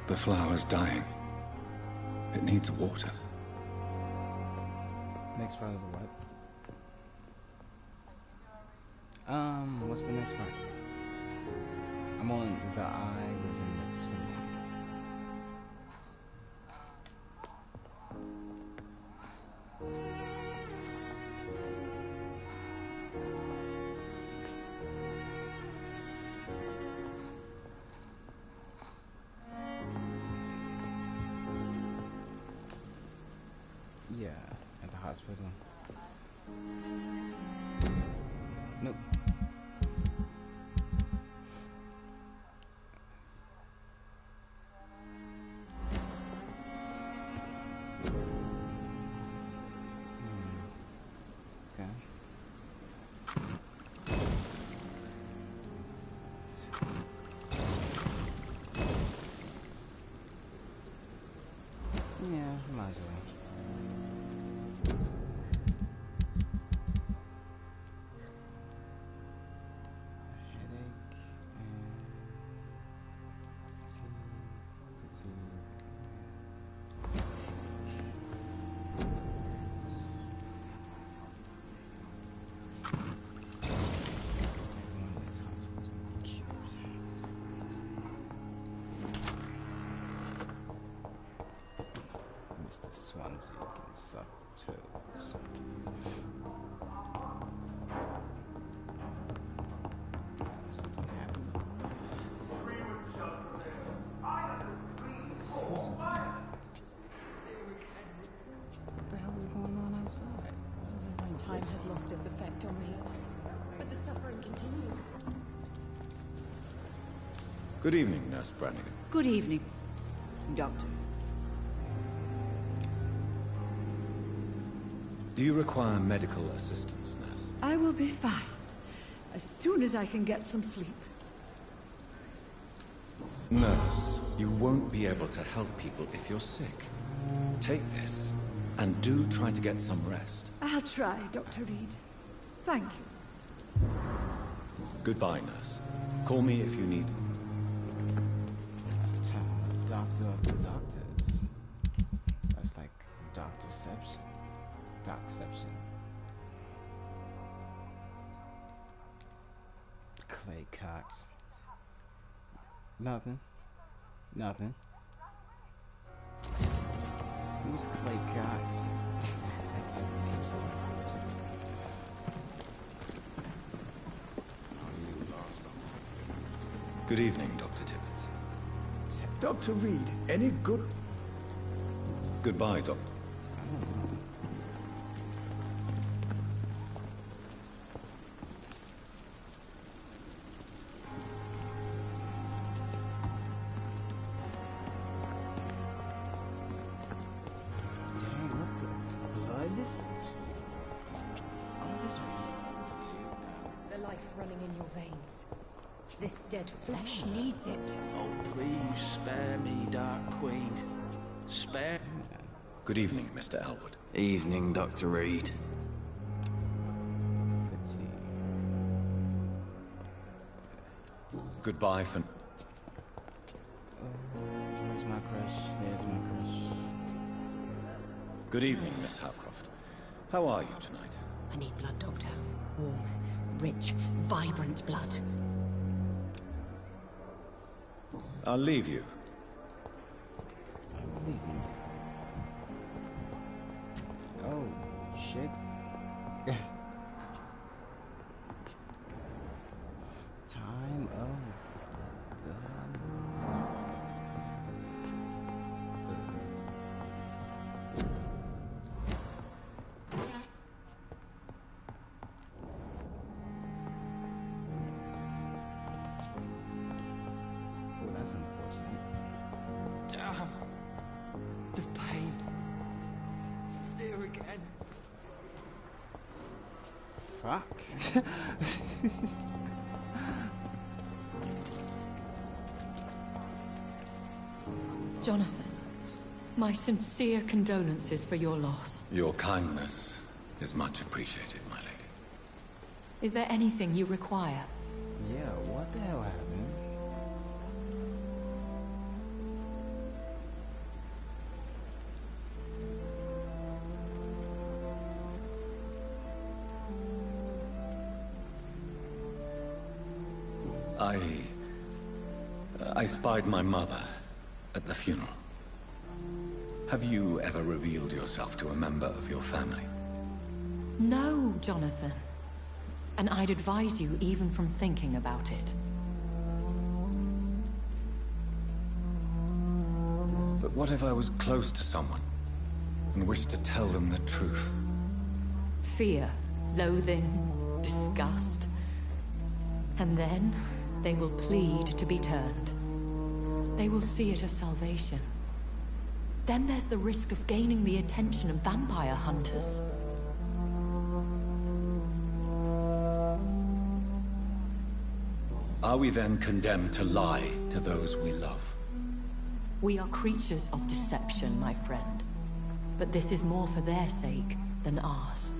The flower's dying. It needs water. Next part of the what? What's the next part? I'm on the eye was in between. Yeah, at the hospital. Nope. Okay. Yeah, might as well. Mr. Swansea can suck toes. Something happened. What the hell is going on outside? Time has lost its effect on me, but the suffering continues. Good evening, Nurse Brannigan. Good evening, Doctor. Do you require medical assistance, nurse? I will be fine as soon as I can get some sleep. Nurse, you won't be able to help people if you're sick. Take this, and do try to get some rest. I'll try, Dr. Reed. Thank you. Goodbye, nurse. Call me if you need... Doctor of the doctors. That's like Doctorception. Docception. Clay Cox. Nothing. Nothing. Who's Clay Cox? That's the name so unfortunate. Good evening, Dr. Tibbets. Dr. Reed, any good... Goodbye, Doctor. This dead flesh needs it. Oh, please spare me, Dark Queen. Spare... Good evening, Mr. Elwood. Evening, Dr. Reed. Goodbye for... Where's my crush? There's my crush. Good evening, Miss Howcroft. How are you tonight? I need blood, Doctor. Warm, rich, vibrant blood. I'll leave you. I'm leaving. Oh, shit. Time of that's unfortunate. Damn. The pain. It's there again. Fuck. Jonathan, my sincere condolences for your loss. Your kindness is much appreciated, my lady. Is there anything you require? Yeah, what the hell happened? I spied my mother at the funeral. Have you ever revealed yourself to a member of your family? No, Jonathan. And I'd advise you even from thinking about it. But what if I was close to someone and wished to tell them the truth? Fear, loathing, disgust. And then they will plead to be turned. They will see it as salvation. Then there's the risk of gaining the attention of vampire hunters. Are we then condemned to lie to those we love? We are creatures of deception, my friend. But this is more for their sake than ours.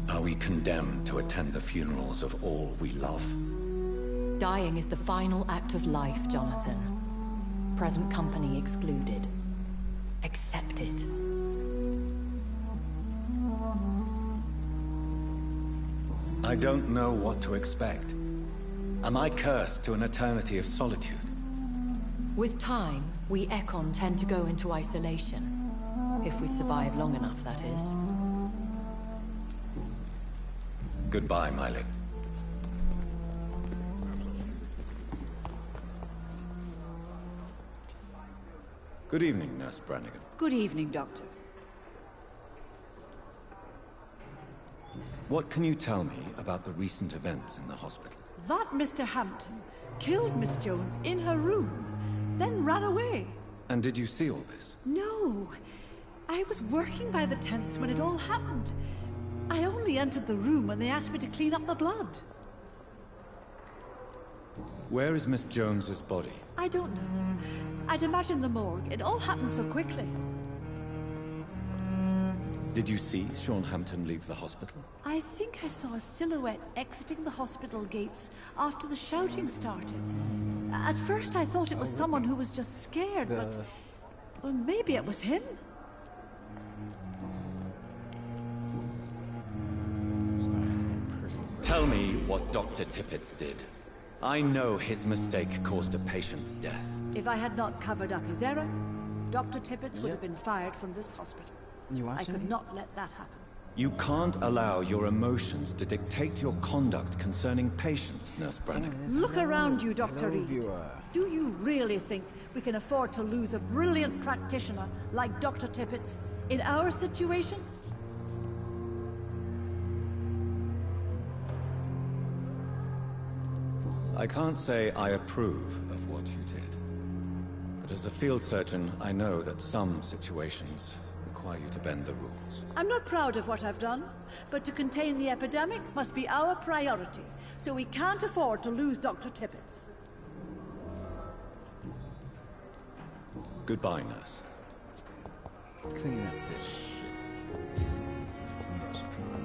Are we condemned to attend the funerals of all we love? Dying is the final act of life, Jonathan. Present company excluded. Accepted. I don't know what to expect. Am I cursed to an eternity of solitude? With time, we Ekon tend to go into isolation. If we survive long enough, that is. Goodbye, Miley. Good evening, Nurse Brannigan. Good evening, Doctor. What can you tell me about the recent events in the hospital? That Mr. Hampton killed Miss Jones in her room, then ran away. And did you see all this? No. I was working by the tents when it all happened. I only entered the room when they asked me to clean up the blood. Where is Miss Jones's body? I don't know. I'd imagine the morgue. It all happened so quickly. Did you see Sean Hampton leave the hospital? I think I saw a silhouette exiting the hospital gates after the shouting started. At first I thought it was someone who was just scared, but... well, maybe it was him. Tell me what Dr. Tippett did. I know his mistake caused a patient's death. If I had not covered up his error, Dr. Tippett would have been fired from this hospital. I could not let that happen. You can't allow your emotions to dictate your conduct concerning patients, Nurse Brannigan. Look around you, Dr. Reed. Do you really think we can afford to lose a brilliant practitioner like Dr. Tippett's in our situation? I can't say I approve of what you did. But as a field surgeon, I know that some situations require you to bend the rules. I'm not proud of what I've done, but to contain the epidemic must be our priority, so we can't afford to lose Dr. Tippett's. Goodbye, nurse. Clean up this shit. Yes, clean it.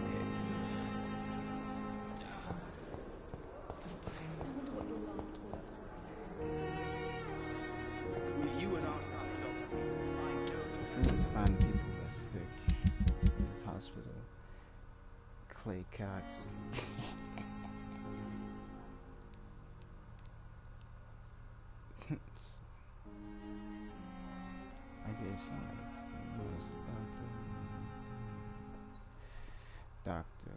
You and our son, Doctor. Still need to find people that are sick in this hospital. Clay Cox. I gave some. Who was the doctor?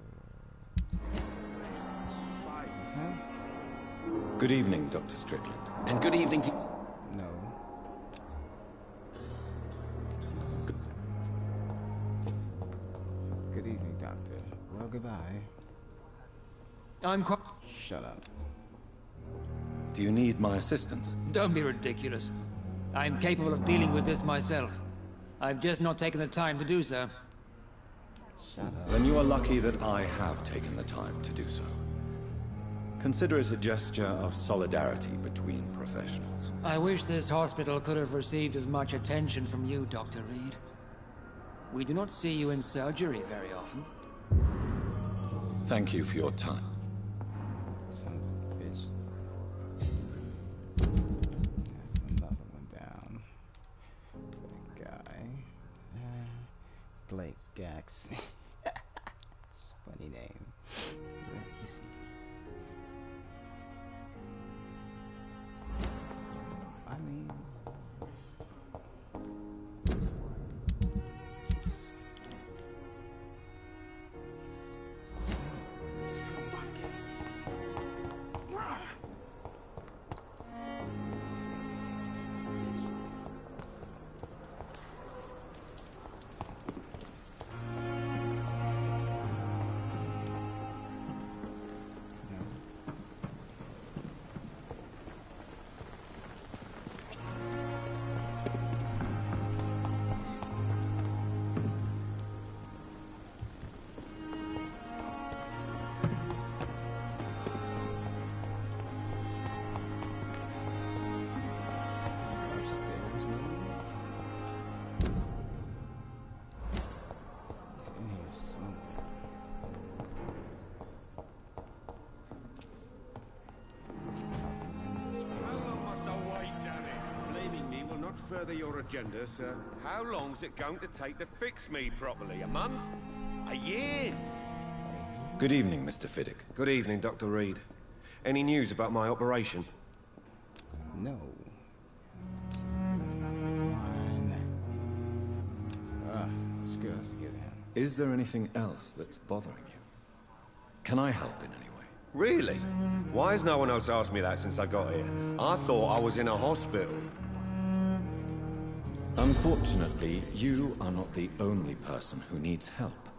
Is this him? Good evening, Dr. Strickland. And good evening to... No. Good evening, Doctor. Well, goodbye. I'm quite... Shut up. Do you need my assistance? Don't be ridiculous. I'm capable of dealing with this myself. I've just not taken the time to do so. Shut up. Then you are lucky that I have taken the time to do so. Consider it a gesture of solidarity between professionals. I wish this hospital could have received as much attention from you, Dr. Reed. We do not see you in surgery very often. Thank you for your time. Sons of bitches. That's another one down. That guy. Blake Gax. Funny name. Where is he? I mean, further your agenda, sir. How long's it going to take to fix me properly? A month? A year? Good evening, Mr. Fiddick. Good evening, Dr. Reed. Any news about my operation? no. That's not the one. Let's go. Let's get him. Is there anything else that's bothering you? Can I help in any way? Really? Why has no one else asked me that since I got here? I thought I was in a hospital. Unfortunately, you are not the only person who needs help.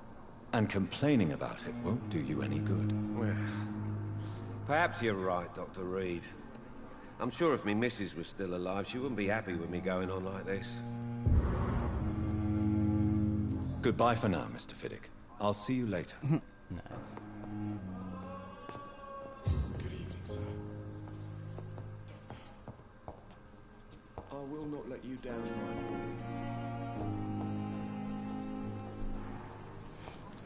And complaining about it won't do you any good. Well, perhaps you're right, Dr. Reed. I'm sure if me missus was still alive, she wouldn't be happy with me going on like this. Goodbye for now, Mr. Fiddick. I'll see you later. Nice. Good evening, sir. I will not let you down, my boy.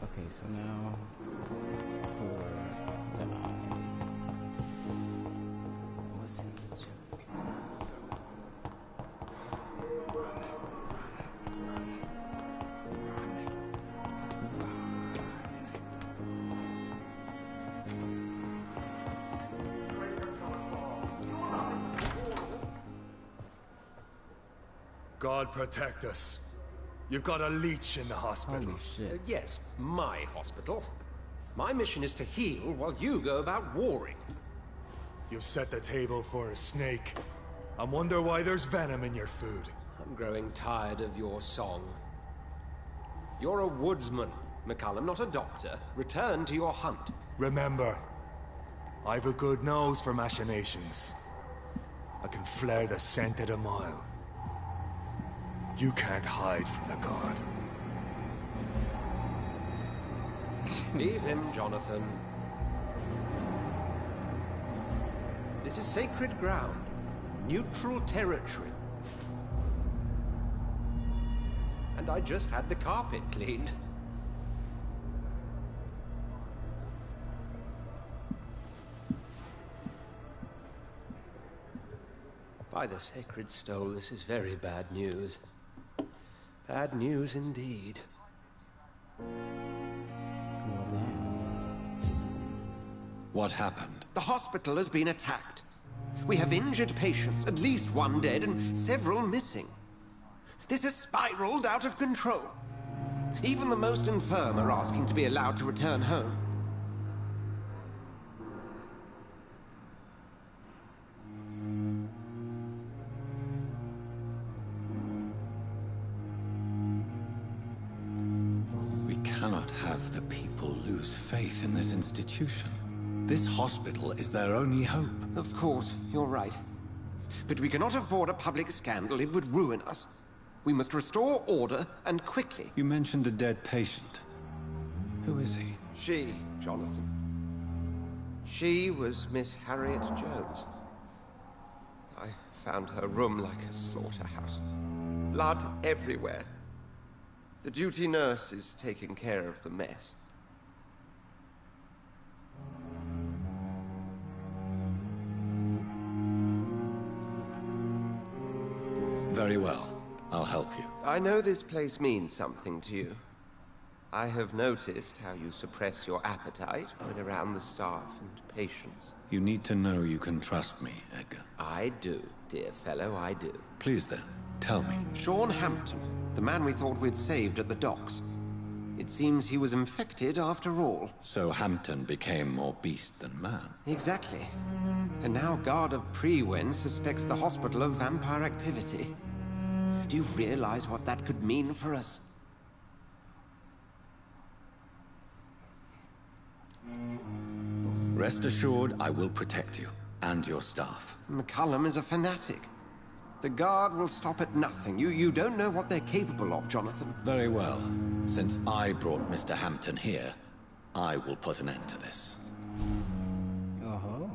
Okay, so now for the eye. Listen to. God protect us. You've got a leech in the hospital. Holy shit. Yes, my hospital. My mission is to heal while you go about warring. You've set the table for a snake. I wonder why there's venom in your food. I'm growing tired of your song. You're a woodsman, McCullum, not a doctor. Return to your hunt. Remember, I've a good nose for machinations. I can flare the scent at a mile. You can't hide from the god. Leave him, Jonathan. This is sacred ground. Neutral territory. And I just had the carpet cleaned. By the sacred stole, this is very bad news. Bad news indeed. What happened? The hospital has been attacked. We have injured patients, at least one dead and several missing. This has spiraled out of control. Even the most infirm are asking to be allowed to return home. We cannot have the people lose faith in this institution. This hospital is their only hope. Of course, you're right. But we cannot afford a public scandal. It would ruin us. We must restore order, and quickly. You mentioned a dead patient. Who is he? She, Jonathan. She was Miss Harriet Jones. I found her room like a slaughterhouse. Blood everywhere. The duty nurse is taking care of the mess. Very well. I'll help you. I know this place means something to you. I have noticed how you suppress your appetite when around the staff and patients. You need to know you can trust me, Edgar. I do, dear fellow, I do. Please then, tell me. Sean Hampton, the man we thought we'd saved at the docks. It seems he was infected after all. So Hampton became more beast than man. Exactly. And now Guard of Prewen suspects the hospital of vampire activity. Do you realize what that could mean for us? Rest assured, I will protect you and your staff. McCullum is a fanatic. The Guard will stop at nothing. You don't know what they're capable of, Jonathan. Very well. Since I brought Mr. Hampton here, I will put an end to this. Oh.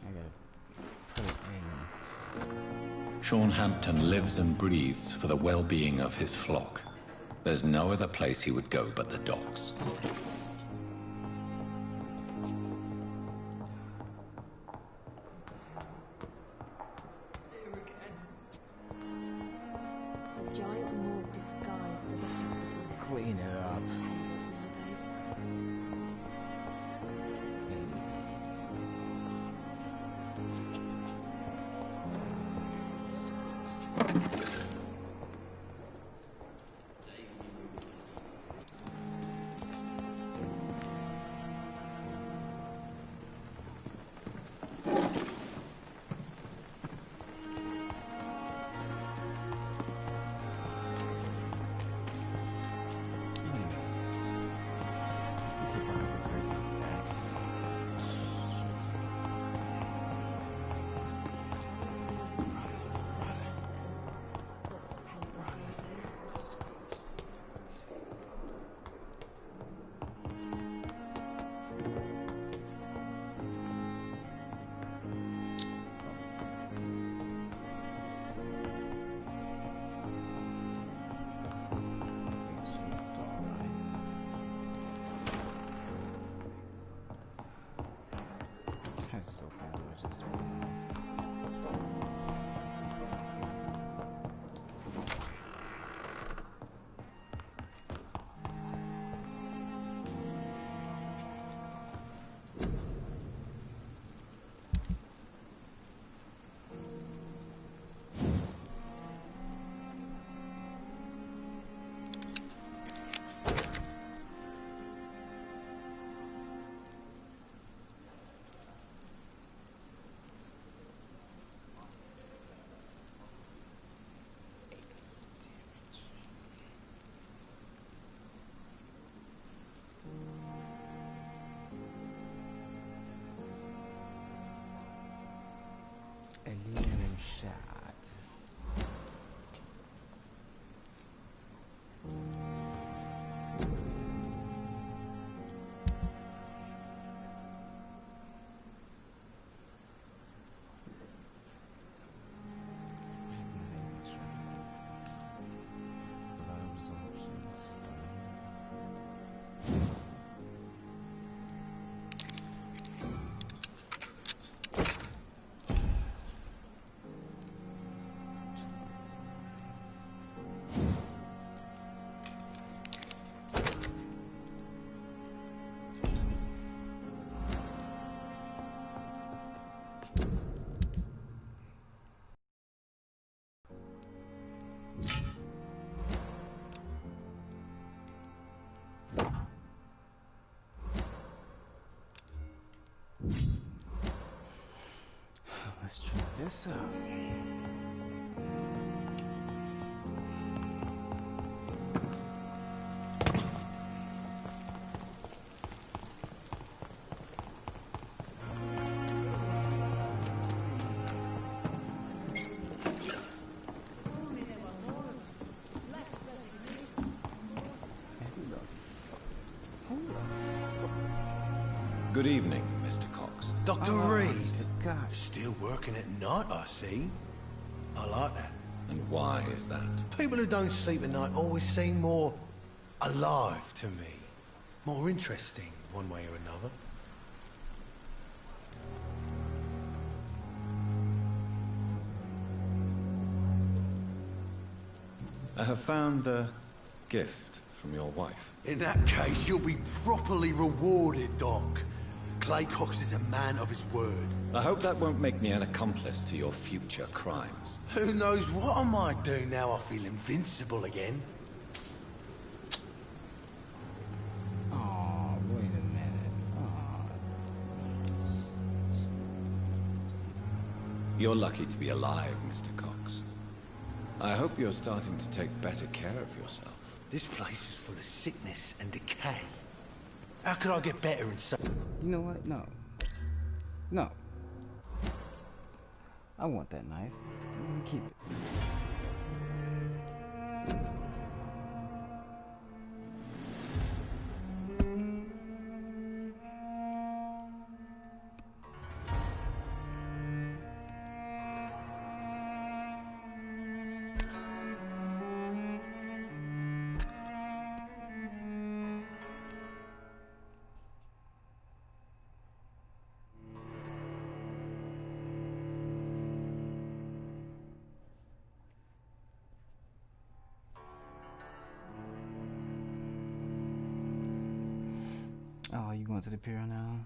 I gotta put it in. Sean Hampton lives and breathes for the well-being of his flock. There's no other place he would go but the docks. Giant morgue disguised as a hospital. Clean it up. Alien shot. Let's try this out. Good evening, Mr. Cox. Dr. Reed. God. Still working at night, I see. I like that. And why is that? People who don't sleep at night always seem more alive to me. More interesting, one way or another. I have found a gift from your wife. In that case, you'll be properly rewarded, Doc. Clay Cox is a man of his word. I hope that won't make me an accomplice to your future crimes. Who knows what I might do now I feel invincible again? Oh, wait a minute. You're lucky to be alive, Mr. Cox. I hope you're starting to take better care of yourself. This place is full of sickness and decay. How could I get better in some... You know what? No. No. I want that knife. I'm gonna keep it. Oh, you going to the pier now?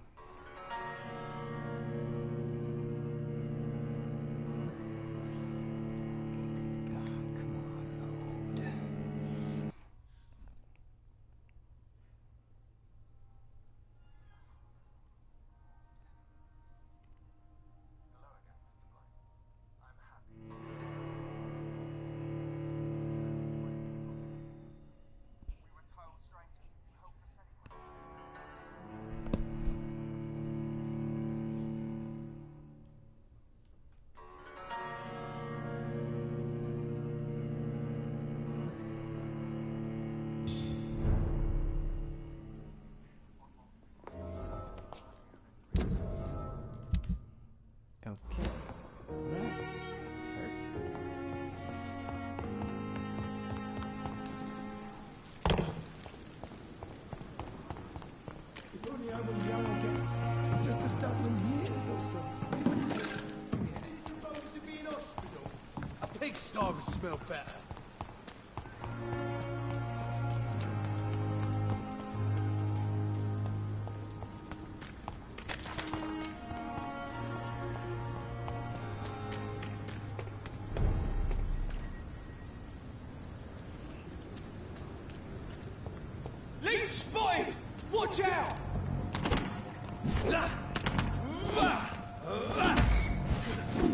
Okay. Right. If only I were young again. Just a dozen years or so. It's supposed to be an hospital. A pigsty would smell better. Spotted! Watch out!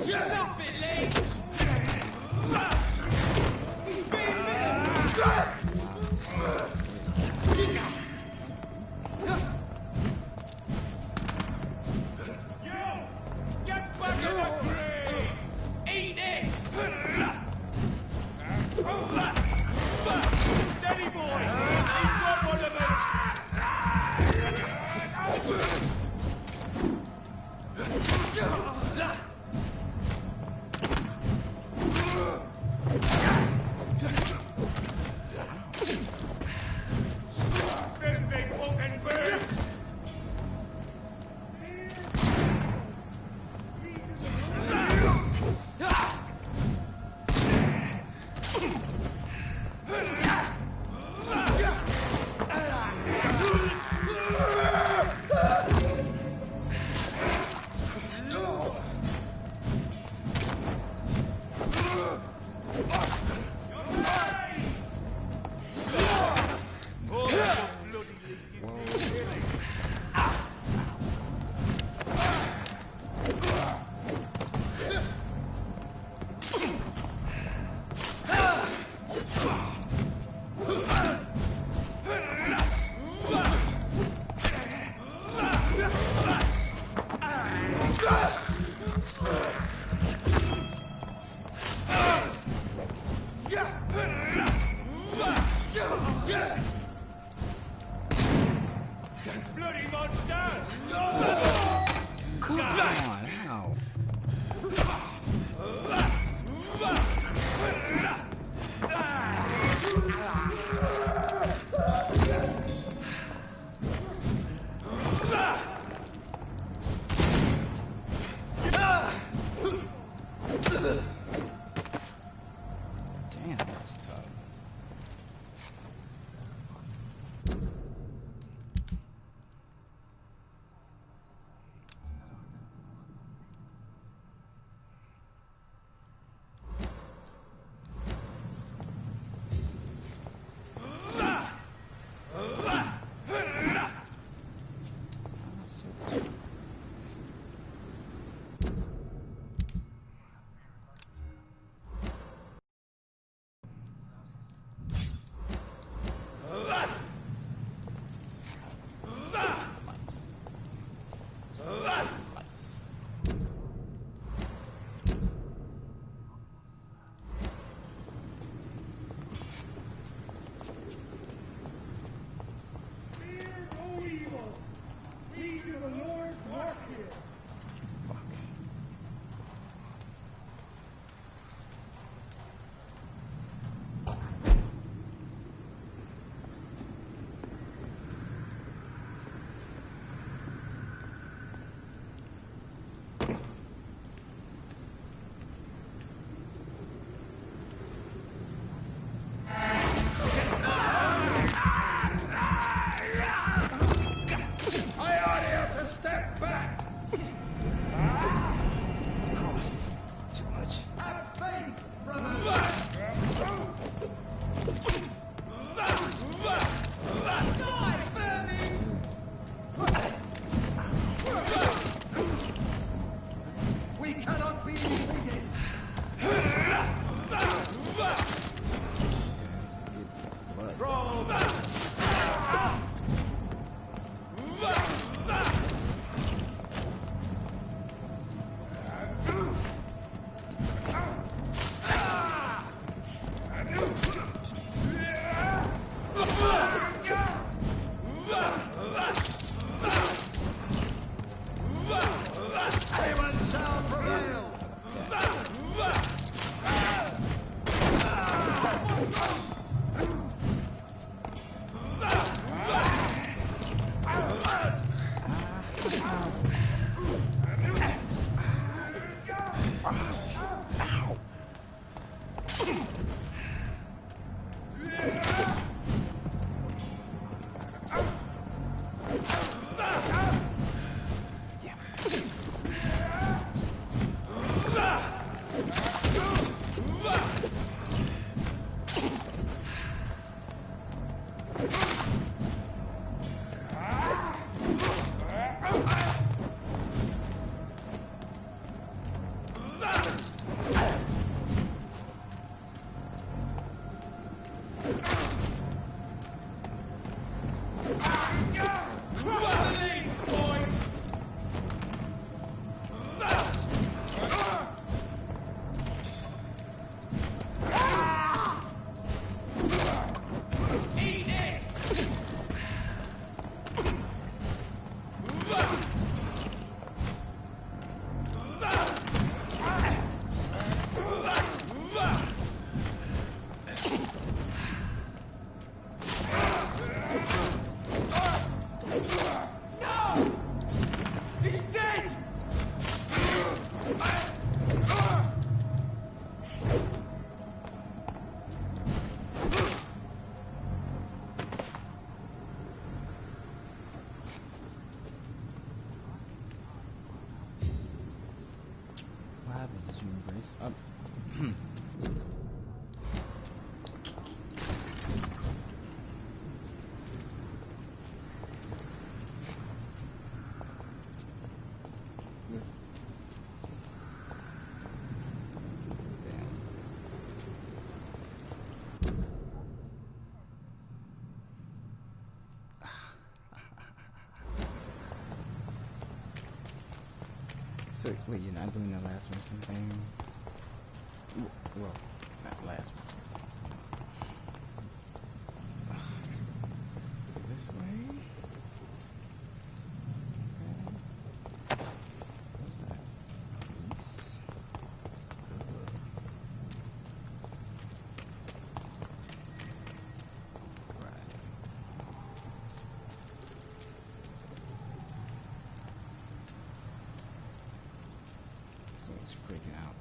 Stop it, Leeds! He's being Yo! Get back in the grave! Eat this! Steady, boy! You've got one of them! Filthy fucking birds! Bloody monster! Come on, how? Damn, that was tough. So, wait, you're not doing the last mission thing? Well, not last mission. This way? Okay. What's that? This. Right. So it's freaking out.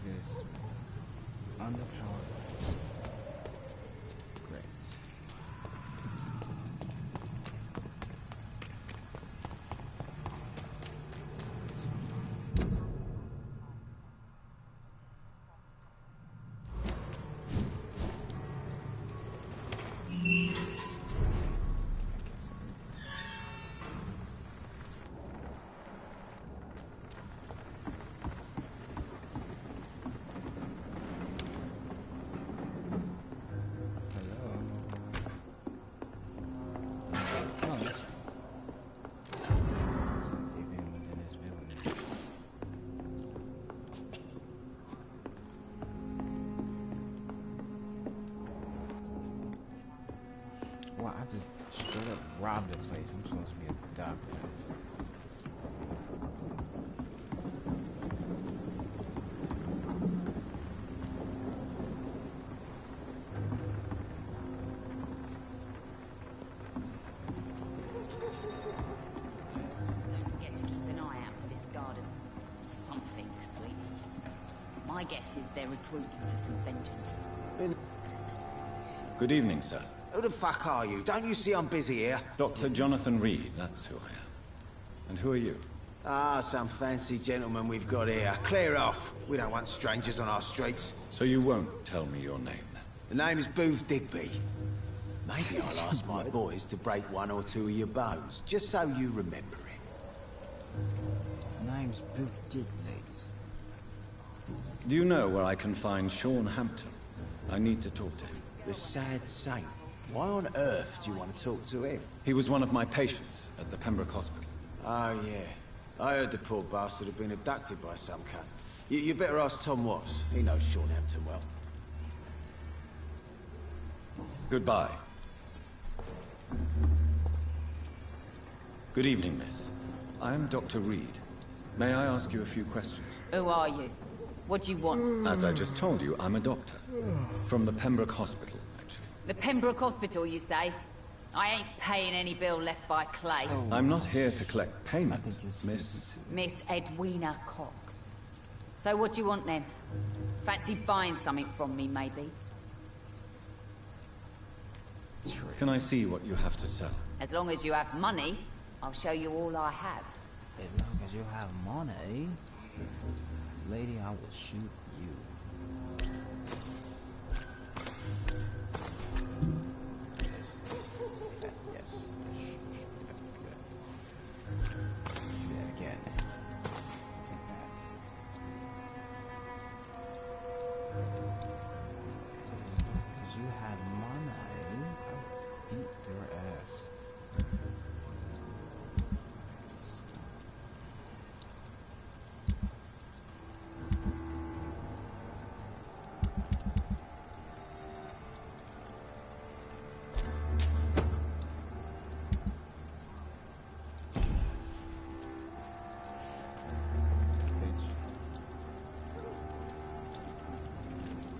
This underpowered. Great. Wow, I just straight up robbed the place. I'm supposed to be a doctor. Don't forget to keep an eye out for this garden. Something, sweetie. My guess is they're recruiting for some vengeance. Good evening, sir. Who the fuck are you? Don't you see I'm busy here? Dr. Jonathan Reed, that's who I am. And who are you? Ah, some fancy gentleman we've got here. Clear off. We don't want strangers on our streets. So you won't tell me your name, then? The name is Booth Digby. Maybe I'll ask my boys to break one or two of your bones, just so you remember it. My name's Booth Digby. Do you know where I can find Sean Hampton? I need to talk to him. The sad saint. Why on earth do you want to talk to him? He was one of my patients at the Pembroke Hospital. Oh, yeah. I heard the poor bastard had been abducted by some cunt. You better ask Tom Watts. He knows Sean Hampton well. Goodbye. Good evening, miss. I am Dr. Reed. May I ask you a few questions? Who are you? What do you want? As I just told you, I'm a doctor. From the Pembroke Hospital, actually. The Pembroke Hospital, you say? I ain't paying any bill left by Clay. I'm not here to collect payment, miss. Miss Edwina Cox. So what do you want then? Fancy buying something from me, maybe? Can I see what you have to sell? As long as you have money, I'll show you all I have. As long as you have money, lady, I will shoot you. Yes. Do that again. Take that. As you have money, I'll beat your ass.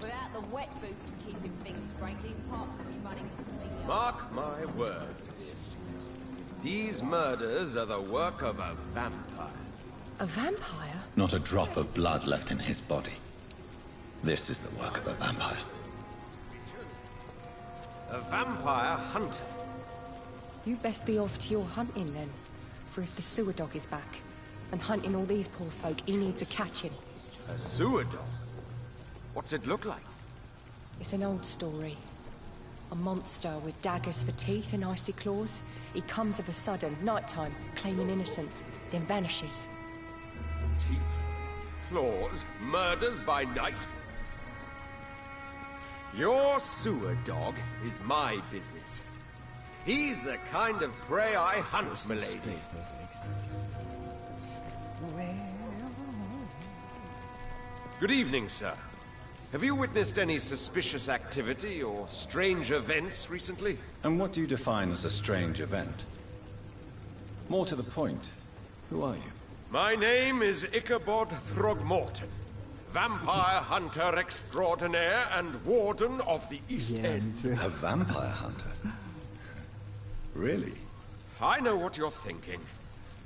Without the wet boots keeping things straight, these parts will be running completely. Mark my words, miss. These murders are the work of a vampire. A vampire? Not a drop of blood left in his body. This is the work of a vampire. A vampire hunter. You best be off to your hunting then. For if the sewer dog is back, and hunting all these poor folk, he needs a catching. A sewer dog? What's it look like? It's an old story. A monster with daggers for teeth and icy claws. He comes of a sudden, nighttime, claiming innocence, then vanishes. Teeth, claws, murders by night. Your sewer dog is my business. He's the kind of prey I hunt, milady. Good evening, sir. Have you witnessed any suspicious activity or strange events recently? And what do you define as a strange event? More to the point, who are you? My name is Ichabod Throgmorton, vampire hunter extraordinaire and warden of the East End. A vampire hunter? Really? I know what you're thinking.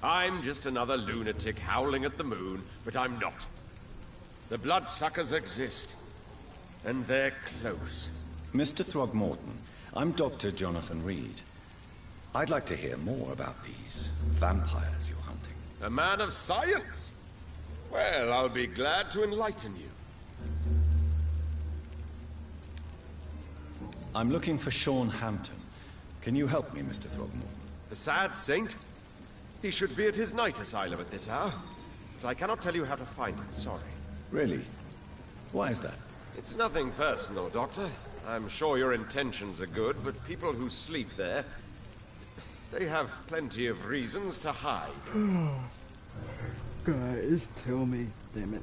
I'm just another lunatic howling at the moon, but I'm not. The bloodsuckers exist, and they're close. Mr. Throgmorton, I'm Dr. Jonathan Reed. I'd like to hear more about these vampires you're hunting. A man of science? Well, I'll be glad to enlighten you. I'm looking for Sean Hampton. Can you help me, Mr. Throgmorton? The sad saint? He should be at his night asylum at this hour. But I cannot tell you how to find it, sorry. Really? Why is that? It's nothing personal, Doctor. I'm sure your intentions are good, but people who sleep there, they have plenty of reasons to hide. Guys, tell me, damn it.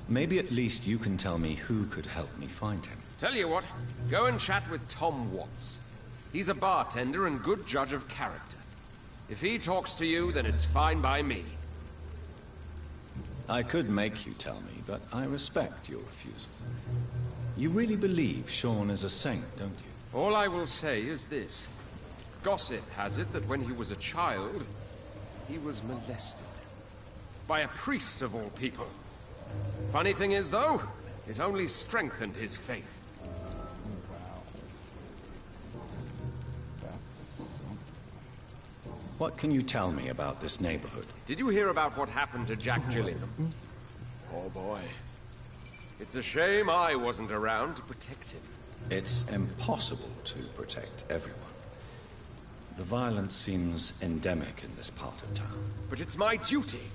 Maybe at least you can tell me who could help me find him. Tell you what, go and chat with Tom Watts. He's a bartender and good judge of character. If he talks to you, then it's fine by me. I could make you tell me, but I respect your refusal. You really believe Sean is a saint, don't you? All I will say is this. Gossip has it that when he was a child, he was molested. By a priest of all people. Funny thing is, though, it only strengthened his faith. What can you tell me about this neighborhood? Did you hear about what happened to Jack Gillingham? Oh boy. It's a shame I wasn't around to protect him. It's impossible to protect everyone. The violence seems endemic in this part of town. But it's my duty.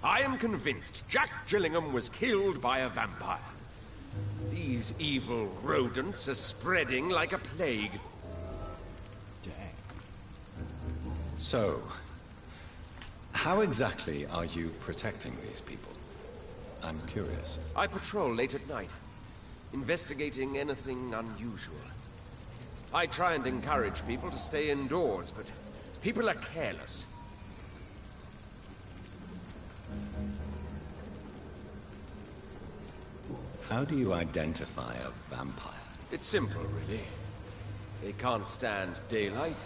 I am convinced Jack Gillingham was killed by a vampire. These evil rodents are spreading like a plague. So, how exactly are you protecting these people? I'm curious. I patrol late at night, investigating anything unusual. I try and encourage people to stay indoors, but people are careless. How do you identify a vampire? It's simple, really. They can't stand daylight.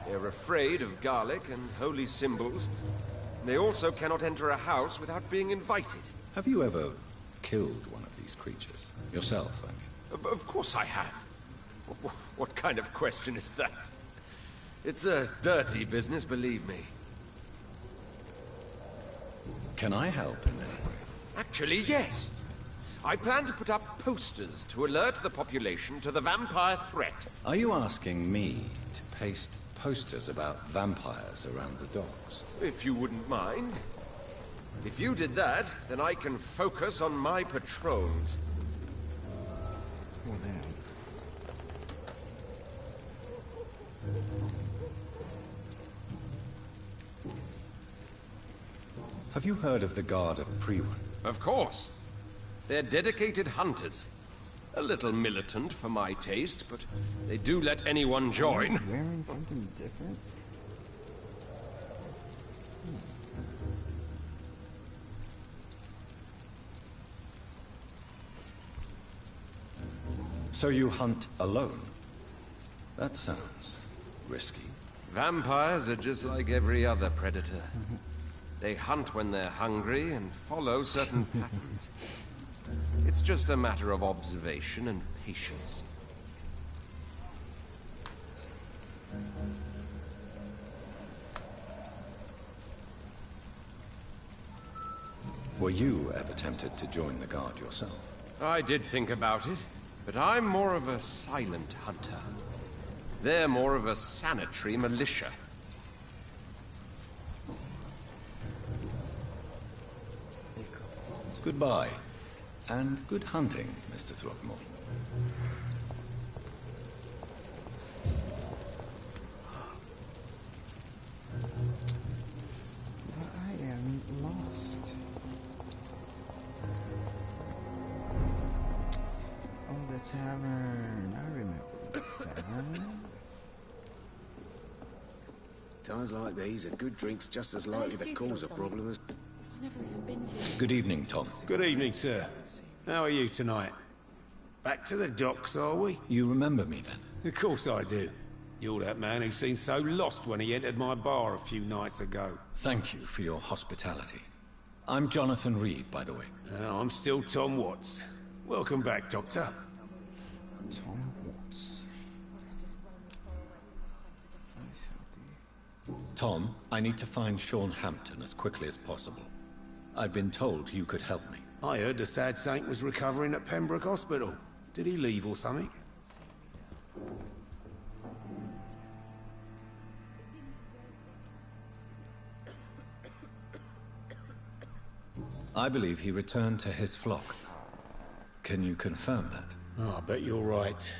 They're afraid of garlic and holy symbols. They also cannot enter a house without being invited. Have you ever killed one of these creatures? Yourself, I mean. Of course I have. What kind of question is that? It's a dirty business, believe me. Can I help in any way? Actually, yes. I plan to put up posters to alert the population to the vampire threat. Are you asking me to paste posters about vampires around the docks? If you wouldn't mind. If you did that, then I can focus on my patrols. Well, then. Have you heard of the Guard of Priwen? Of course. They're dedicated hunters. A little militant for my taste, but they do let anyone join. Wearing something different? So you hunt alone? That sounds risky. Vampires are just like every other predator. They hunt when they're hungry and follow certain patterns. It's just a matter of observation and patience. Were you ever tempted to join the Guard yourself? I did think about it, but I'm more of a silent hunter. They're more of a sanitary militia. Goodbye, and good hunting, Mr. Throckmorton. I am lost. Oh, the tavern. I remember this tavern. Times like these, a good drink's just as likely to cause a problem as... I've never even been to. Good evening, Tom. Good evening, sir. How are you tonight? Back to the docks, are we? You remember me, then? Of course I do. You're that man who seemed so lost when he entered my bar a few nights ago. Thank you for your hospitality. I'm Jonathan Reed, by the way. I'm still Tom Watts. Welcome back, Doctor. Tom Watts. Tom, I need to find Sean Hampton as quickly as possible. I've been told you could help me. I heard the sad saint was recovering at Pembroke Hospital. Did he leave or something? I believe he returned to his flock. Can you confirm that? Oh, I bet you're right.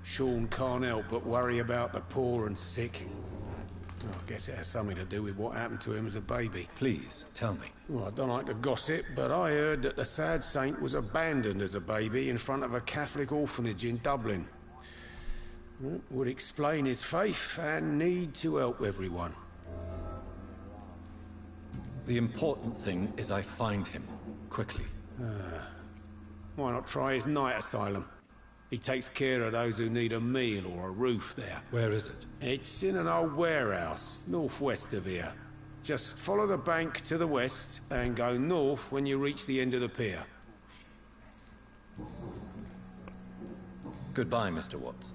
Sean can't help but worry about the poor and sick. I guess it has something to do with what happened to him as a baby. Please, tell me. Well, I don't like to gossip, but I heard that the sad saint was abandoned as a baby in front of a Catholic orphanage in Dublin. Well, would explain his faith and need to help everyone. The important thing is I find him, quickly. Why not try his night asylum? He takes care of those who need a meal or a roof there. Where is it? It's in an old warehouse, northwest of here. Just follow the bank to the west and go north when you reach the end of the pier. Goodbye, Mr. Watts.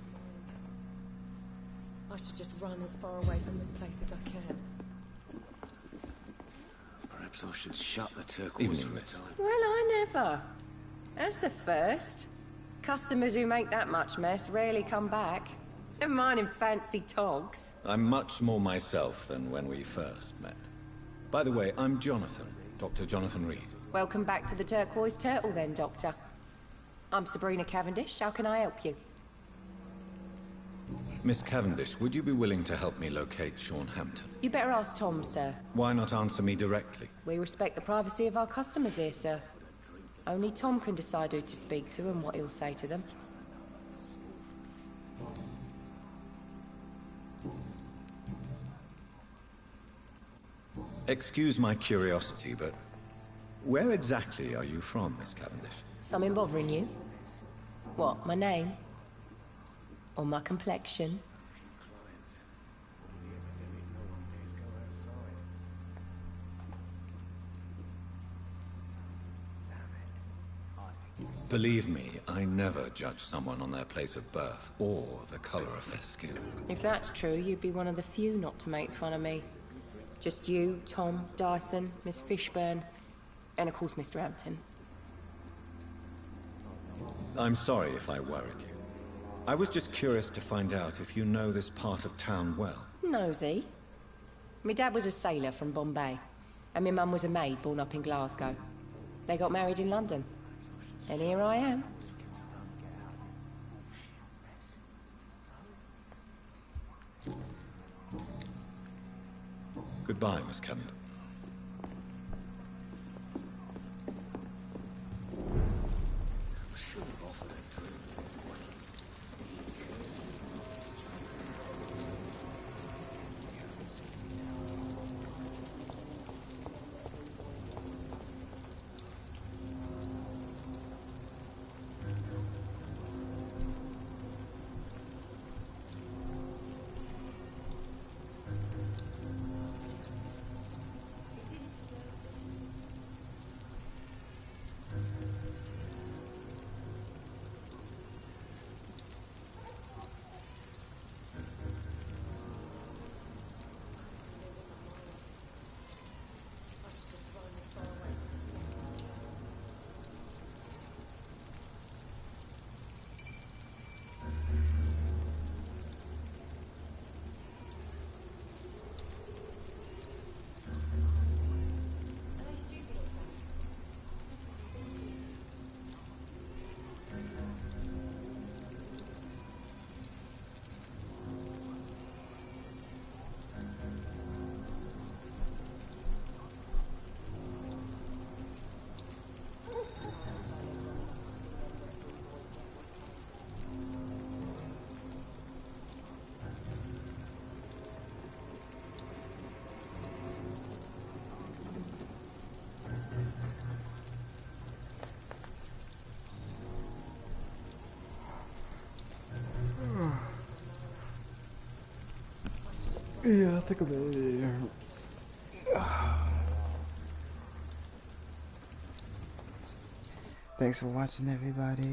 I should just run as far away from this place as I can. Perhaps I should shut the turquoise for a time. Well, I never. That's a first. Customers who make that much mess rarely come back. Never mind in fancy togs. I'm much more myself than when we first met. By the way, I'm Jonathan, Dr. Jonathan Reed. Welcome back to the Turquoise Turtle then, Doctor. I'm Sabrina Cavendish. How can I help you? Miss Cavendish, would you be willing to help me locate Sean Hampton? You better ask Tom, sir. Why not answer me directly? We respect the privacy of our customers here, sir. Only Tom can decide who to speak to and what he'll say to them. Excuse my curiosity, but where exactly are you from, Miss Cavendish? Something bothering you? What, my name? Or my complexion? Believe me, I never judge someone on their place of birth or the color of their skin. If that's true, you'd be one of the few not to make fun of me. Just you, Tom, Dyson, Miss Fishburne, and of course Mr. Hampton. I'm sorry if I worried you. I was just curious to find out if you know this part of town well. Nosy. My dad was a sailor from Bombay, and my mum was a maid born up in Glasgow. They got married in London. And here I am. Goodbye, Miss Cavendish. Yeah, I think I'm in there. Thanks for watching, everybody.